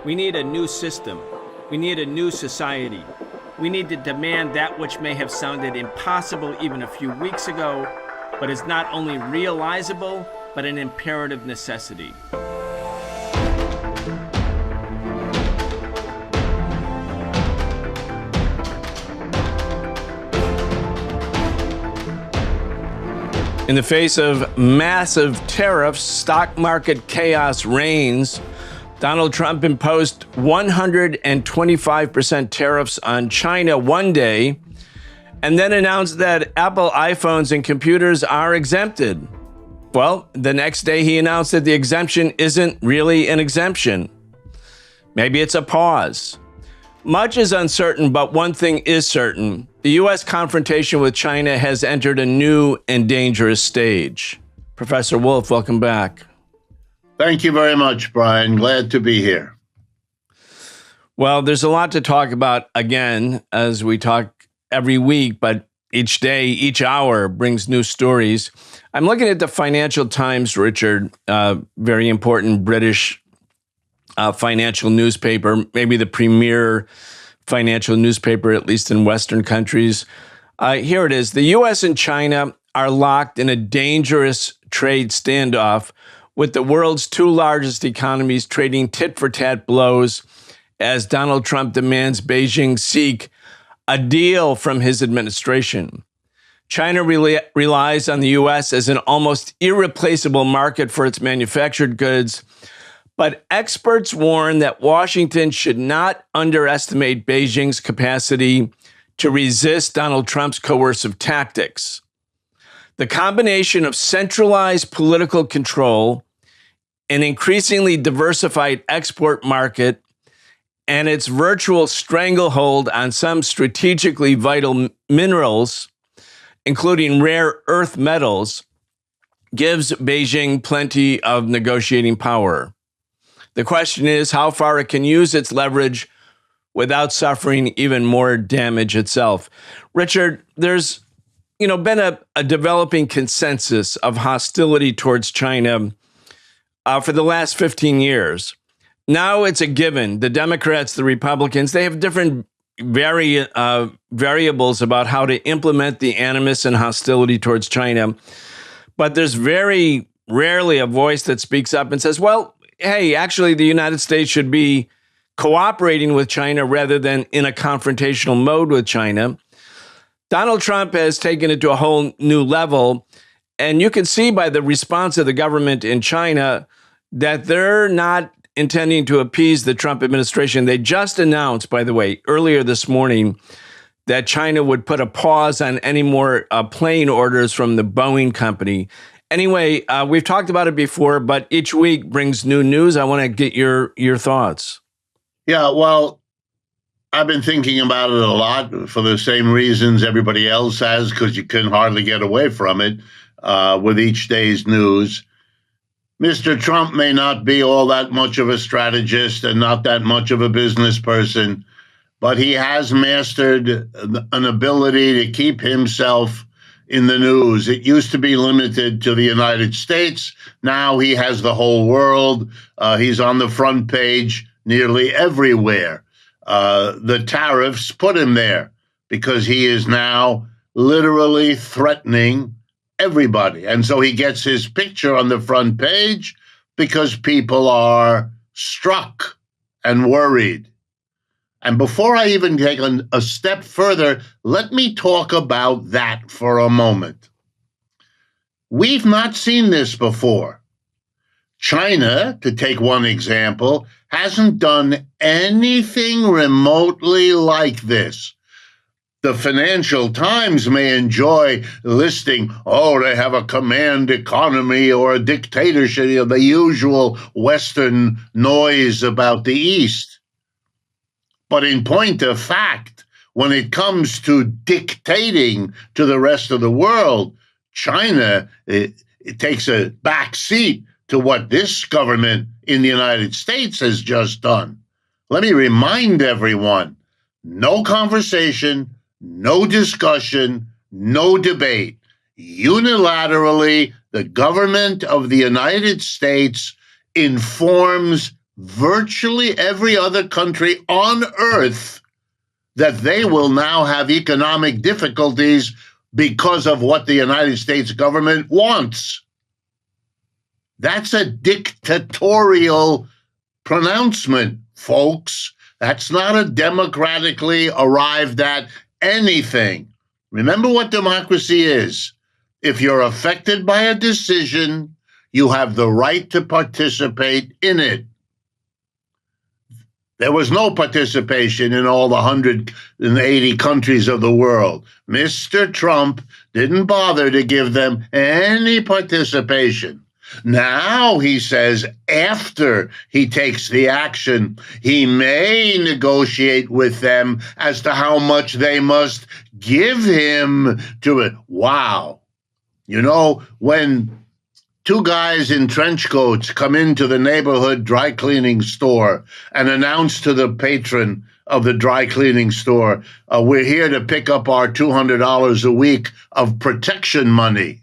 We need a new system. We need a new society. We need to demand that which may have sounded impossible even a few weeks ago, but is not only realizable, but an imperative necessity. In the face of massive tariffs, stock market chaos reigns. Donald Trump imposed 125% tariffs on China one day, and then announced that Apple iPhones and computers are exempted. Well, the next day he announced that the exemption isn't really an exemption. Maybe it's a pause. Much is uncertain, but one thing is certain. The U.S. confrontation with China has entered a new and dangerous stage. Professor Wolff, welcome back. Thank you very much, Brian. Glad to be here. Well, there's a lot to talk about again, as we talk every week, but each day, each hour brings new stories. I'm looking at the Financial Times, Richard, very important British financial newspaper, maybe the premier financial newspaper, at least in Western countries. Here it is. The U.S. and China are locked in a dangerous trade standoff, with the world's two largest economies trading tit-for-tat blows as Donald Trump demands Beijing seek a deal from his administration. China relies on the U.S. as an almost irreplaceable market for its manufactured goods, but experts warn that Washington should not underestimate Beijing's capacity to resist Donald Trump's coercive tactics. The combination of centralized political control, an increasingly diversified export market, and its virtual stranglehold on some strategically vital minerals, including rare earth metals, gives Beijing plenty of negotiating power. The question is how far it can use its leverage without suffering even more damage itself. Richard, there's been a developing consensus of hostility towards China for the last 15 years. Now it's a given. The Democrats, the Republicans, they have different variables about how to implement the animus and hostility towards China. But there's very rarely a voice that speaks up and says, well, hey, actually, the United States should be cooperating with China rather than in a confrontational mode with China. Donald Trump has taken it to a whole new level, and you can see by the response of the government in China that they're not intending to appease the Trump administration. They just announced, by the way, earlier this morning, that China would put a pause on any more plane orders from the Boeing company. Anyway, we've talked about it before, but each week brings new news. I want to get your thoughts. Yeah, well, I've been thinking about it a lot for the same reasons everybody else has, because you can hardly get away from it with each day's news. Mr. Trump may not be all that much of a strategist and not that much of a business person, but he has mastered an ability to keep himself in the news. It used to be limited to the United States. Now he has the whole world. He's on the front page nearly everywhere. The tariffs put him there because he is now literally threatening everybody. And so he gets his picture on the front page because people are struck and worried. And before I even take a step further, let me talk about that for a moment. We've not seen this before. China, to take one example, hasn't done anything remotely like this. The Financial Times may enjoy listing, they have a command economy or a dictatorship, the usual Western noise about the East. But in point of fact, when it comes to dictating to the rest of the world, China it takes a back seat to what this government in the United States has just done. Let me remind everyone, no conversation, no discussion, no debate. Unilaterally, the government of the United States informs virtually every other country on earth that they will now have economic difficulties because of what the United States government wants. That's a dictatorial pronouncement, folks. That's not a democratically arrived at anything. Remember what democracy is. If you're affected by a decision, you have the right to participate in it. There was no participation in all the 180 countries of the world. Mr. Trump didn't bother to give them any participation. Now, he says, after he takes the action, he may negotiate with them as to how much they must give him to it. Wow. You know, when two guys in trench coats come into the neighborhood dry cleaning store and announce to the patron of the dry cleaning store, we're here to pick up our $200 a week of protection money.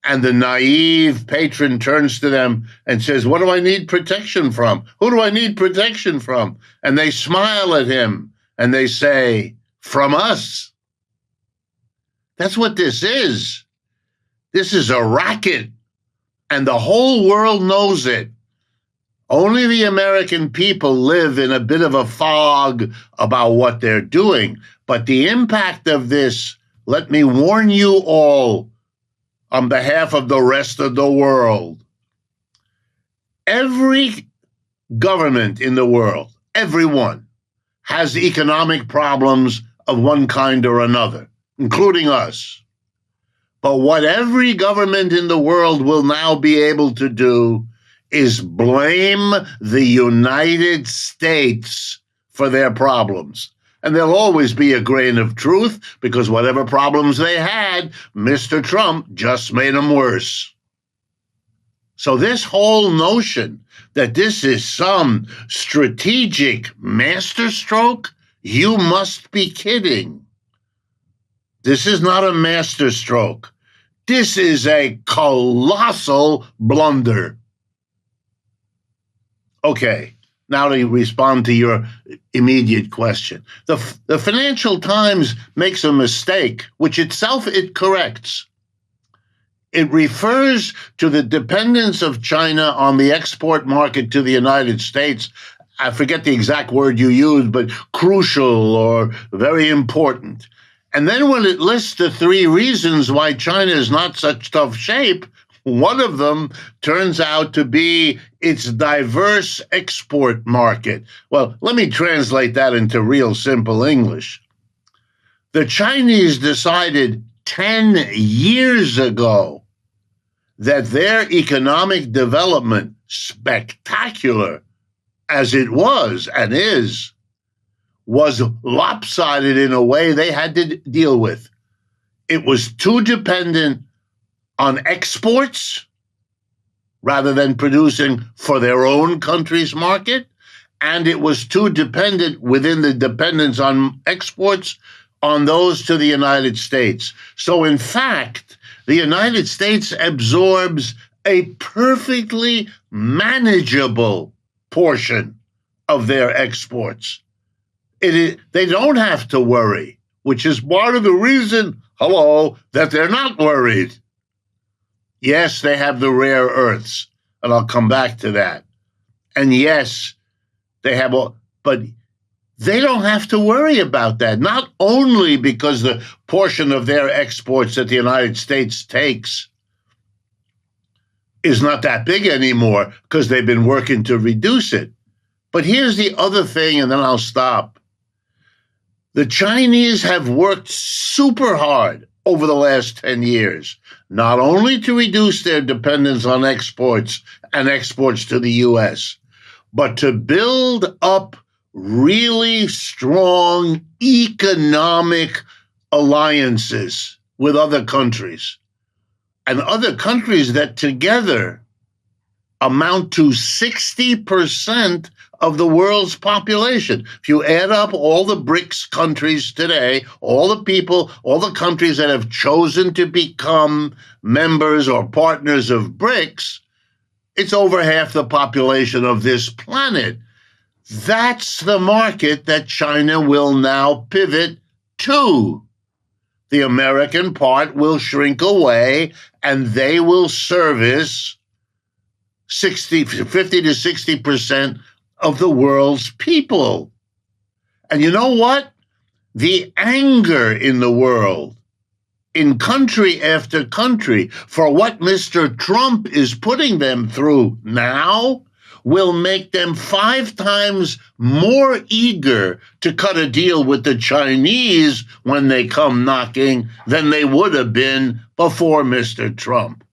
And the naive patron turns to them and says, what do I need protection from? Who do I need protection from? And they smile at him and they say, from us. That's what this is. This is a racket. And the whole world knows it. Only the American people live in a bit of a fog about what they're doing. But the impact of this, let me warn you all on behalf of the rest of the world. Every government in the world, everyone, has economic problems of one kind or another, including us. But what every government in the world will now be able to do is blame the United States for their problems. And there'll always be a grain of truth because whatever problems they had, Mr. Trump just made them worse. So this whole notion that this is some strategic masterstroke, you must be kidding. This is not a masterstroke. This is a colossal blunder. Okay, now to respond to your immediate question. The Financial Times makes a mistake, which itself it corrects. It refers to the dependence of China on the export market to the United States. I forget the exact word you used, but crucial or very important. And then when it lists the three reasons why China is not such tough shape, one of them turns out to be its diverse export market. Well, let me translate that into real simple English. The Chinese decided 10 years ago that their economic development, spectacular as it was and is, was lopsided in a way they had to deal with. It was too dependent on exports rather than producing for their own country's market, and it was too dependent within the dependence on exports on those to the United States. So in fact, the United States absorbs a perfectly manageable portion of their exports. They don't have to worry, which is part of the reason, that they're not worried. Yes, they have the rare earths, and I'll come back to that. And yes, they have but they don't have to worry about that, not only because the portion of their exports that the United States takes is not that big anymore because they've been working to reduce it. But here's the other thing, and then I'll stop. The Chinese have worked super hard over the last 10 years, not only to reduce their dependence on exports and exports to the U.S., but to build up really strong economic alliances with other countries, and other countries that together amount to 60% of the world's population. If you add up all the BRICS countries today, all the people, all the countries that have chosen to become members or partners of BRICS, It's over half the population of this planet. That's the market that China will now pivot to. The American part will shrink away, and they will service 50 to 60% of the world's people. And you know what? The anger in the world, in country after country, for what Mr. Trump is putting them through now, will make them 5 times more eager to cut a deal with the Chinese when they come knocking than they would have been before Mr. Trump.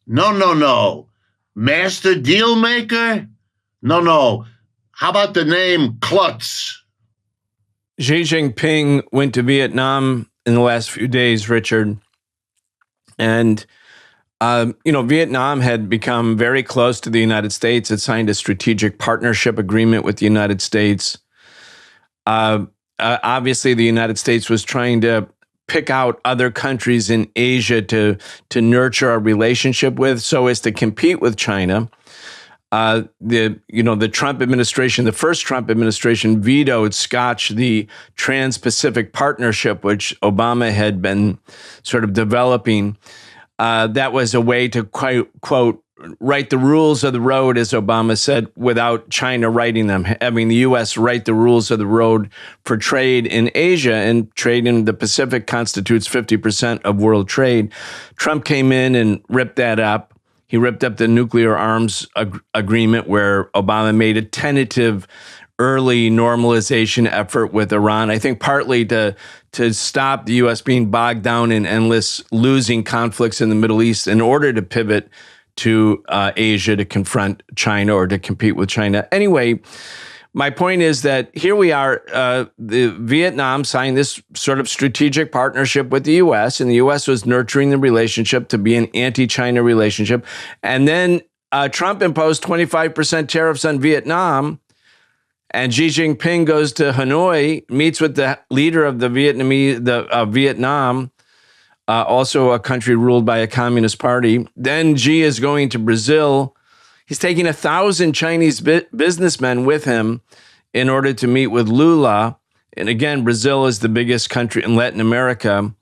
No, no, no. Master deal maker? No. How about the name Klutz? Xi Jinping went to Vietnam in the last few days, Richard. And Vietnam had become very close to the United States. It signed a strategic partnership agreement with the United States. Obviously, the United States was trying to pick out other countries in Asia to nurture a relationship with, so as to compete with China. The Trump administration, the first Trump administration, vetoed the Trans-Pacific Partnership, which Obama had been sort of developing. That was a way to, quote, write the rules of the road, as Obama said, without China writing them, having the U.S. write the rules of the road for trade in Asia, and trade in the Pacific constitutes 50% of world trade. Trump came in and ripped that up. He ripped up the nuclear arms agreement, where Obama made a tentative early normalization effort with Iran, I think partly to stop the U.S. being bogged down in endless losing conflicts in the Middle East in order to pivot to Asia to confront China or to compete with China. Anyway, my point is that here we are, the Vietnam signed this sort of strategic partnership with the U.S., and the U.S. was nurturing the relationship to be an anti-China relationship. And then Trump imposed 25% tariffs on Vietnam, and Xi Jinping goes to Hanoi, meets with the leader of the Vietnam, also a country ruled by a communist party. Then Xi is going to Brazil. He's taking 1,000 Chinese businessmen with him in order to meet with Lula. And again, Brazil is the biggest country in Latin America.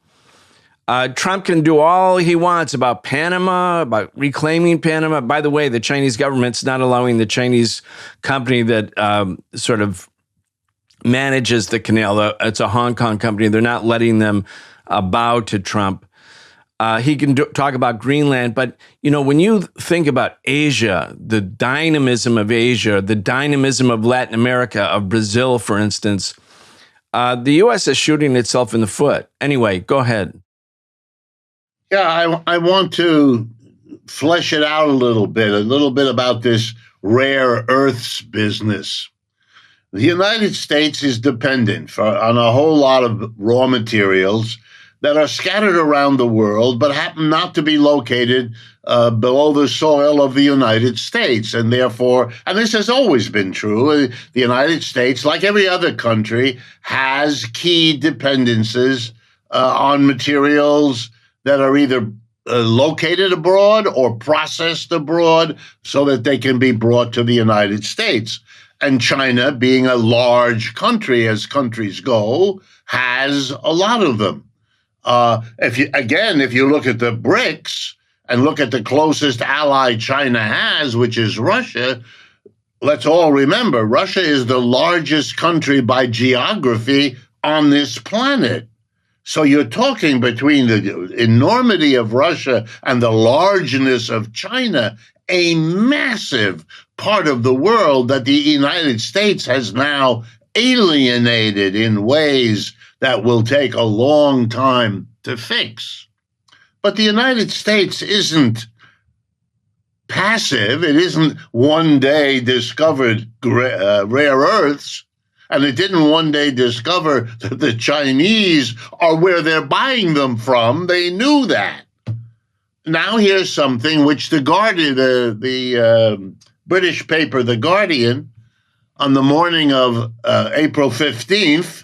Trump can do all he wants about Panama, about reclaiming Panama. By the way, the Chinese government's not allowing the Chinese company that sort of manages the canal. It's a Hong Kong company. They're not letting them bow to Trump. He can talk about Greenland. But, when you think about Asia, the dynamism of Asia, the dynamism of Latin America, of Brazil, for instance, the U.S. is shooting itself in the foot. Anyway, go ahead. Yeah, I want to flesh it out a little bit about this rare earths business. The United States is dependent on a whole lot of raw materials that are scattered around the world, but happen not to be located below the soil of the United States. And therefore, and this has always been true, the United States, like every other country, has key dependencies on materials that are either located abroad or processed abroad so that they can be brought to the United States. And China, being a large country, as countries go, has a lot of them. If you look at the BRICS and look at the closest ally China has, which is Russia, let's all remember, Russia is the largest country by geography on this planet. So you're talking between the enormity of Russia and the largeness of China, a massive part of the world that the United States has now alienated in ways that will take a long time to fix. But the United States isn't passive. It isn't one day discovered rare earths. And it didn't one day discover that the Chinese are where they're buying them from. They knew that. Now here's something which the Guardian, the British paper, The Guardian, on the morning of April 15th,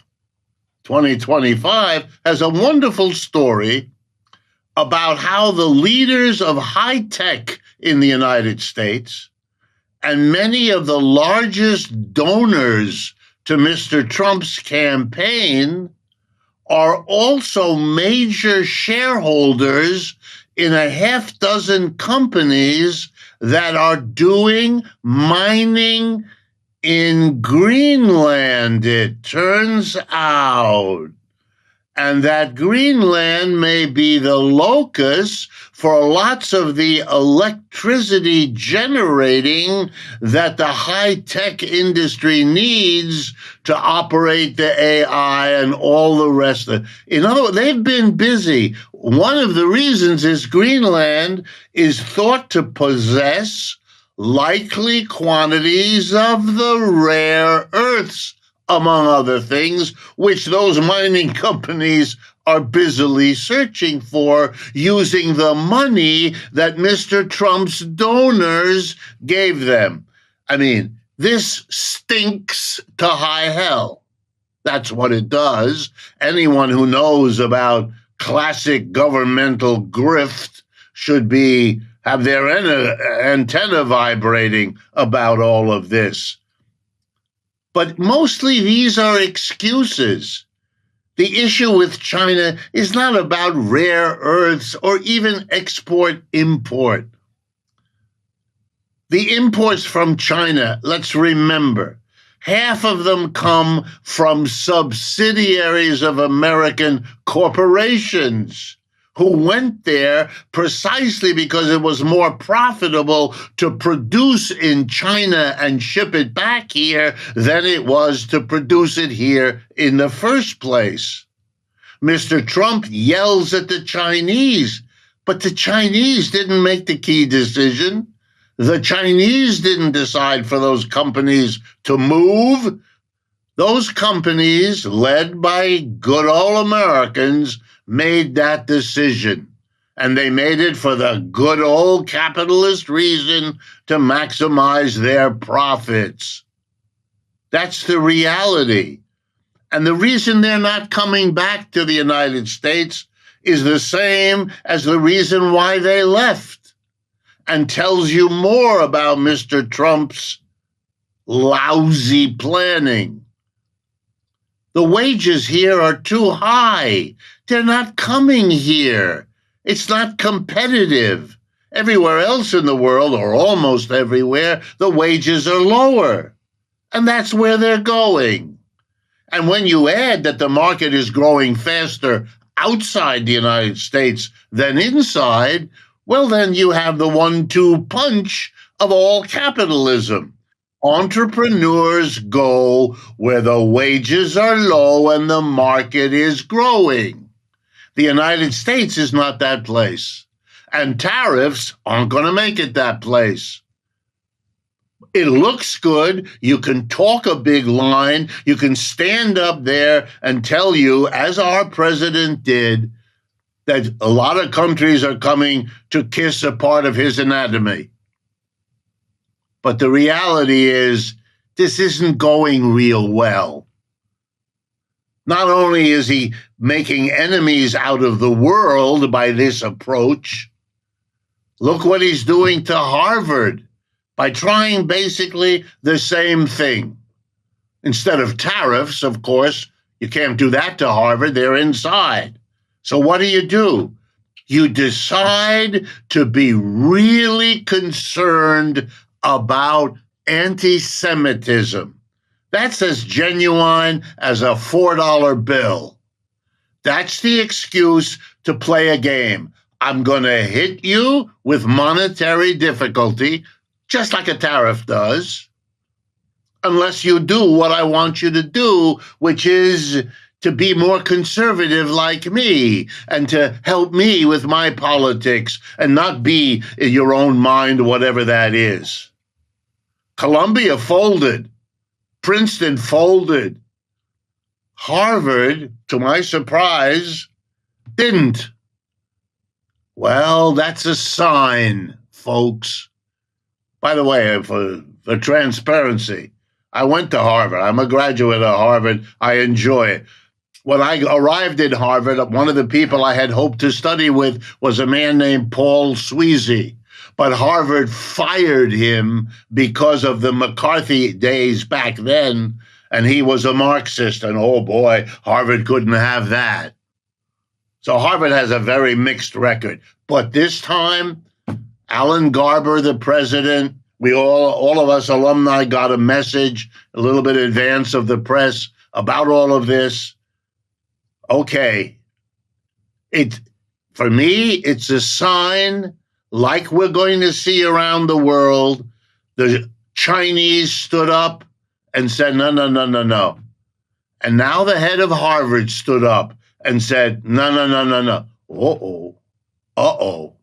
2025, has a wonderful story about how the leaders of high tech in the United States. And many of the largest donors to Mr. Trump's campaign are also major shareholders in a half dozen companies that are doing mining in Greenland, it turns out. And that Greenland may be the locus for lots of the electricity generating that the high-tech industry needs to operate the AI and all the rest of it. In other words, they've been busy. One of the reasons is Greenland is thought to possess likely quantities of the rare earths, among other things, which those mining companies are busily searching for using the money that Mr. Trump's donors gave them. I mean, this stinks to high hell. That's what it does. Anyone who knows about classic governmental grift should have their antenna vibrating about all of this. But mostly these are excuses. The issue with China is not about rare earths or even export-import. The imports from China, let's remember, half of them come from subsidiaries of American corporations who went there precisely because it was more profitable to produce in China and ship it back here than it was to produce it here in the first place. Mr. Trump yells at the Chinese, but the Chinese didn't make the key decision. The Chinese didn't decide for those companies to move. Those companies, led by good old Americans, made that decision. And they made it for the good old capitalist reason to maximize their profits. That's the reality. And the reason they're not coming back to the United States is the same as the reason why they left, and tells you more about Mr. Trump's lousy planning. The wages here are too high. They're not coming here. It's not competitive. Everywhere else in the world, or almost everywhere, the wages are lower. And that's where they're going. And when you add that the market is growing faster outside the United States than inside, well, then you have the 1-2 punch of all capitalism. Entrepreneurs go where the wages are low and the market is growing. The United States is not that place, and tariffs aren't going to make it that place. It looks good. You can talk a big line. You can stand up there and tell you, as our president did, that a lot of countries are coming to kiss a part of his anatomy. But the reality is, this isn't going real well. Not only is he making enemies out of the world by this approach, look what he's doing to Harvard by trying basically the same thing. Instead of tariffs, of course, you can't do that to Harvard, they're inside. So what do? You decide to be really concerned about anti-Semitism. That's as genuine as a $4 bill. That's the excuse to play a game. I'm going to hit you with monetary difficulty, just like a tariff does, unless you do what I want you to do, which is to be more conservative like me and to help me with my politics and not be in your own mind, whatever that is. Columbia folded. Princeton folded. Harvard, to my surprise, didn't. Well, that's a sign, folks. By the way, for transparency, I went to Harvard. I'm a graduate of Harvard. I enjoy it. When I arrived at Harvard, one of the people I had hoped to study with was a man named Paul Sweezy. but Harvard fired him because of the McCarthy days back then, and he was a Marxist, and oh boy, Harvard couldn't have that. So Harvard has a very mixed record. But this time, Alan Garber, the president, all of us alumni got a message a little bit in advance of the press about all of this. Okay. For me, it's a sign, like we're going to see around the world. The Chinese stood up and said, no, no, no, no, no. And now the head of Harvard stood up and said, no, no, no, no, no. Uh-oh. Uh-oh.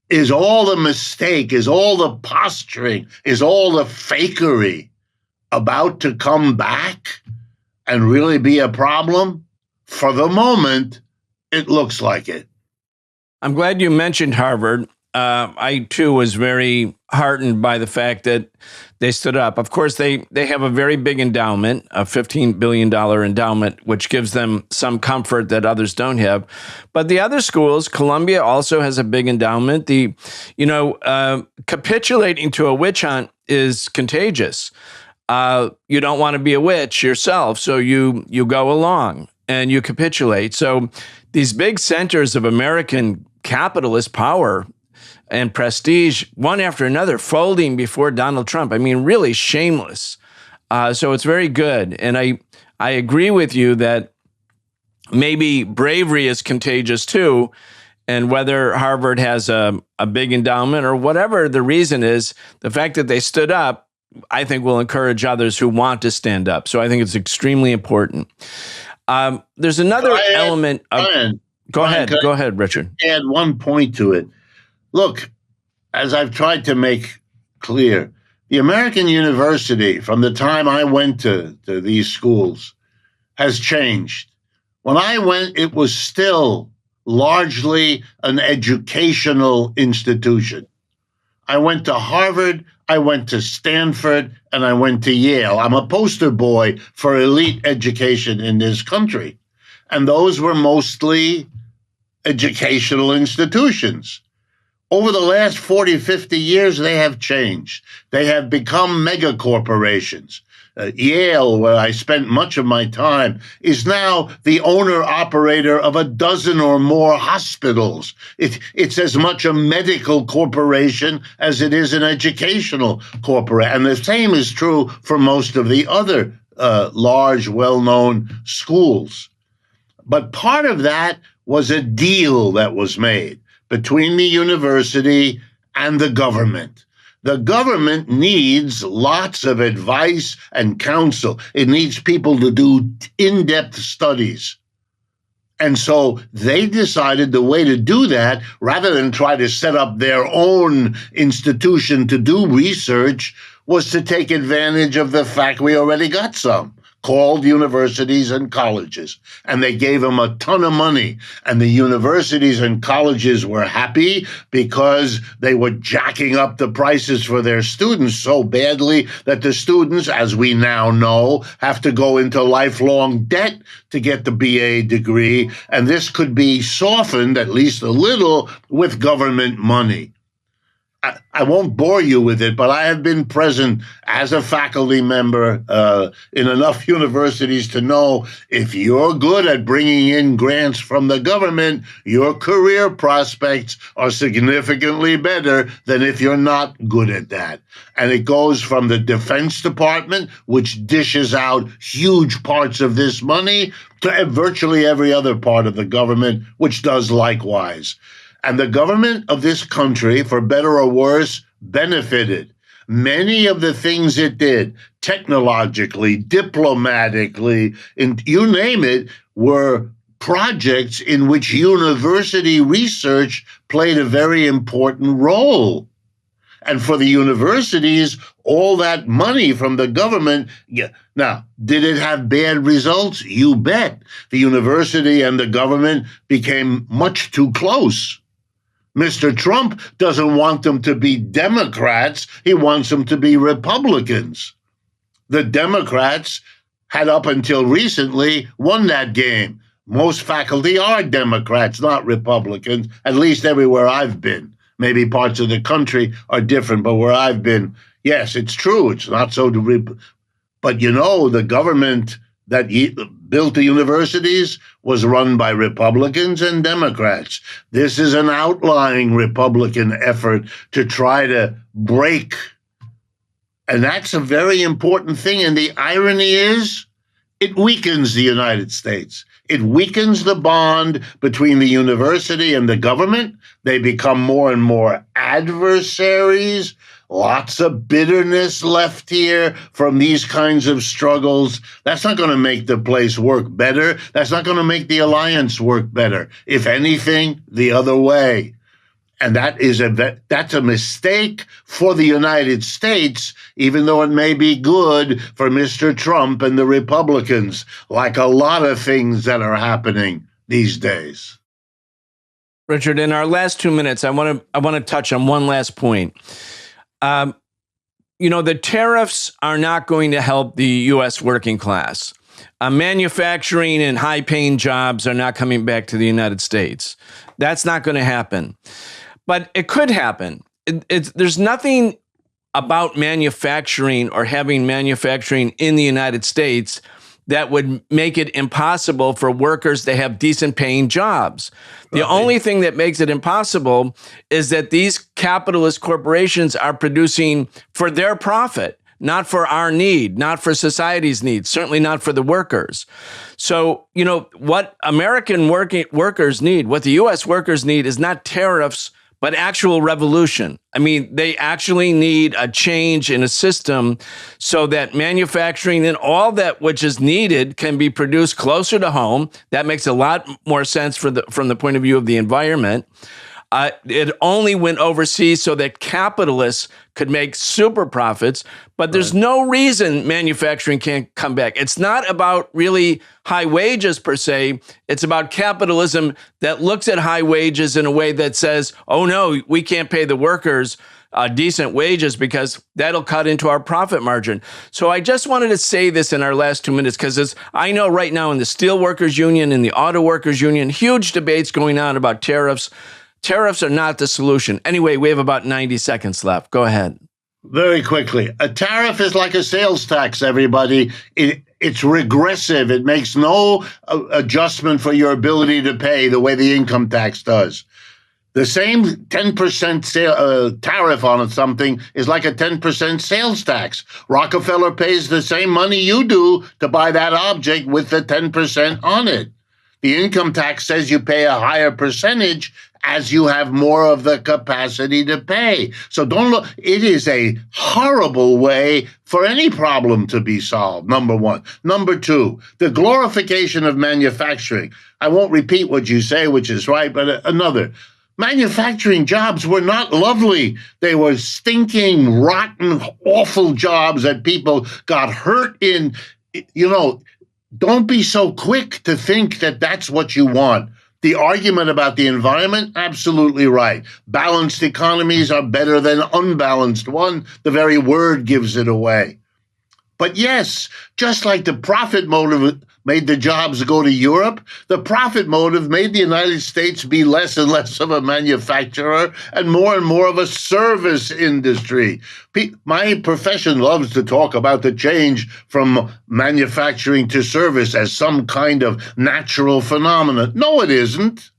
Is all the mistake, is all the posturing, is all the fakery about to come back and really be a problem? For the moment, it looks like it. I'm glad you mentioned Harvard. I, too, was very heartened by the fact that they stood up. Of course, they have a very big endowment, a $15 billion endowment, which gives them some comfort that others don't have. But the other schools, Columbia also has a big endowment. Capitulating to a witch hunt is contagious. You don't want to be a witch yourself, so you go along and you capitulate. So these big centers of American capitalist power and prestige, one after another, folding before Donald Trump. I mean, really shameless. So it's very good. And I agree with you that maybe bravery is contagious too. And whether Harvard has a big endowment or whatever the reason is, the fact that they stood up, I think will encourage others who want to stand up. So I think it's extremely important. There's another element of... Go ahead, Richard. Add one point to it. Look, as I've tried to make clear, the American university, from the time I went to these schools, has changed. When I went, it was still largely an educational institution. I went to Harvard, I went to Stanford, and I went to Yale. I'm a poster boy for elite education in this country. And those were mostly educational institutions. Over the last 40, 50 years, they have changed. They have become mega corporations. Yale, where I spent much of my time, is now the owner-operator of a dozen or more hospitals. It's as much a medical corporation as it is an educational corporation. And the same is true for most of the other large, well-known schools. But part of that was a deal that was made between the university and the government. The government needs lots of advice and counsel. It needs people to do in-depth studies. And so they decided the way to do that, rather than try to set up their own institution to do research, was to take advantage of the fact we already got some, called universities and colleges. And they gave them a ton of money. And the universities and colleges were happy because they were jacking up the prices for their students so badly that the students, as we now know, have to go into lifelong debt to get the BA degree. And this could be softened, at least a little, with government money. I won't bore you with it, but I have been present as a faculty member in enough universities to know if you're good at bringing in grants from the government, your career prospects are significantly better than if you're not good at that. And it goes from the Defense Department, which dishes out huge parts of this money, to virtually every other part of the government, which does likewise. And the government of this country, for better or worse, benefited. Many of the things it did, technologically, diplomatically, and you name it, were projects in which university research played a very important role. And for the universities, all that money from the government, now, did it have bad results? You bet. The university and the government became much too close. Mr. Trump doesn't want them to be Democrats. He wants them to be Republicans. The Democrats had up until recently won that game. Most faculty are Democrats, not Republicans, at least everywhere I've been. Maybe parts of the country are different, but where I've been, yes, it's true. It's not so. But the government that built the universities was run by Republicans and Democrats. This is an outlying Republican effort to try to break. And that's a very important thing. And the irony is, it weakens the United States. It weakens the bond between the university and the government. They become more and more adversaries. Lots of bitterness left here from these kinds of struggles. That's not going to make the place work better. That's not going to make the alliance work better. If anything, the other way. And that's a mistake for the United States, even though it may be good for Mr. Trump and the Republicans, like a lot of things that are happening these days. Richard, in our last 2 minutes, I want to touch on one last point. The tariffs are not going to help the U.S. working class. Manufacturing and high-paying jobs are not coming back to the United States. That's not going to happen. But it could happen. There's nothing about manufacturing or having manufacturing in the United States that would make it impossible for workers to have decent paying jobs. The only thing that makes it impossible is that these capitalist corporations are producing for their profit, not for our need, not for society's needs, certainly not for the workers. So, what American workers need, what the U.S. workers need is not tariffs, but actual revolution. I mean, they actually need a change in a system so that manufacturing and all that which is needed can be produced closer to home. That makes a lot more sense from the point of view of the environment. It only went overseas so that capitalists could make super profits, but there's no reason manufacturing can't come back. It's not about really high wages per se. It's about capitalism that looks at high wages in a way that says, oh no, we can't pay the workers decent wages because that'll cut into our profit margin. So I just wanted to say this in our last 2 minutes because I know right now in the steel workers union, in the auto workers union, huge debates going on about tariffs. Tariffs are not the solution. Anyway, we have about 90 seconds left. Go ahead. Very quickly. A tariff is like a sales tax, everybody. It's regressive. It makes no adjustment for your ability to pay the way the income tax does. The same 10% tariff on something is like a 10% sales tax. Rockefeller pays the same money you do to buy that object with the 10% on it. The income tax says you pay a higher percentage as you have more of the capacity to pay. So don't look, it is a horrible way for any problem to be solved, number one. Number two, the glorification of manufacturing. I won't repeat what you say, which is right, but another. Manufacturing jobs were not lovely. They were stinking, rotten, awful jobs that people got hurt in. Don't be so quick to think that that's what you want. The argument about the environment, absolutely right. Balanced economies are better than unbalanced one. The very word gives it away. But yes, just like the profit motive made the jobs go to Europe, the profit motive made the United States be less and less of a manufacturer and more of a service industry. My profession loves to talk about the change from manufacturing to service as some kind of natural phenomenon. No, it isn't.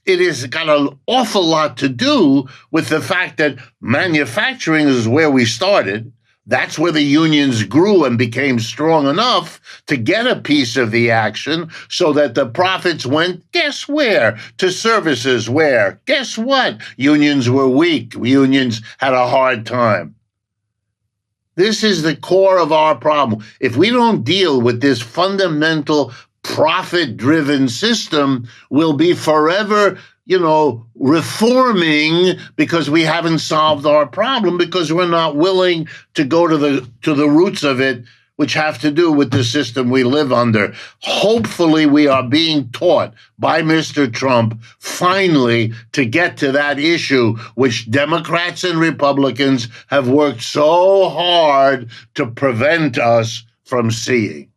It has got an awful lot to do with the fact that manufacturing is where we started. That's where the unions grew and became strong enough to get a piece of the action so that the profits went, guess where? To services where? Guess what? Unions were weak. Unions had a hard time. This is the core of our problem. If we don't deal with this fundamental profit-driven system, we'll be forever reforming because we haven't solved our problem because we're not willing to go to the roots of it, which have to do with the system we live under. Hopefully, we are being taught by Mr. Trump finally to get to that issue, which Democrats and Republicans have worked so hard to prevent us from seeing.